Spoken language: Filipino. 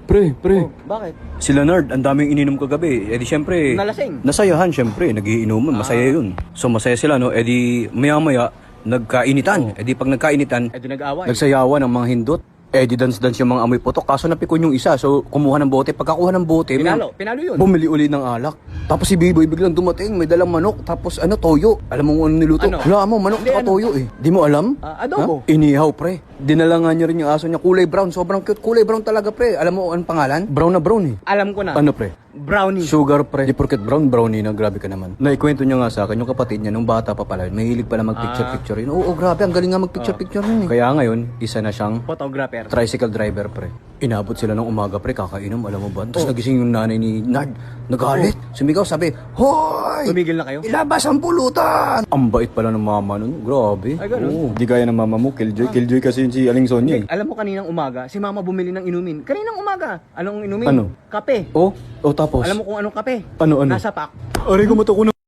Pre. Bakit? Sila Nard, ang daming ininom kagabi. Eh di syempre, Nalasing. nasayahan syempre, nagiinuman, masaya yun. So masaya sila, no? Eh di maya-maya, nagkainitan. Eh di pag nagkainitan, Eh di nag-away. nagsayawan ng mga hindot. Eh di dance-dance yung mga amoy putok. Kaso napikon yung isa, so kumuha ng bote. Pagkakuha ng bote, Pinalo yun. bumili uli ng alak. Tapos si Biboy biglang dumating, may dalang manok, tapos toyo. Alam mo kung ano niluto? Ano? Wala mo, manok Hindi, tsaka ano? toyo eh. Di mo alam? Adobo. Ha? Inihaw, pre. Dinala nga niya rin yung aso niya, kulay brown. Sobrang cute, kulay brown talaga, pre. Alam mo anong pangalan? Brown na brown eh. Alam ko na. Ano, pre? Brownie. Sugar, pre. Di porket brown, brownie na. Grabe ka naman. Naikwento niya nga sa akin, yung kapatid niya, nung bata pa pala, mahilig pala mag-picture-picture yun. Oo, grabe. Ang galing nga mag-picture-picture yun eh. Kaya ngayon, isa na siyang Photographer. tricycle driver, pre. Inabot sila ng umaga, pre, kakainom, alam mo ba? Tapos nagising yung nanay ni Nard, nagalit. Sumigaw, sabi, Hoy! Tumigil na kayo? Ilabas ang pulutan! Ang bait pala ng mama nun, grabe. Ay, ganun? Oo, di kaya ng mama mo, Killjoy. Killjoy kasi yun si Aling Sonia eh. Alam mo kaninang umaga, si mama bumili ng inumin. Kaninang umaga? Anong inumin? Ano? Kape. Oh, tapos? Alam mo kung anong kape? Ano? Nasa pack. Aray, kumato ko na.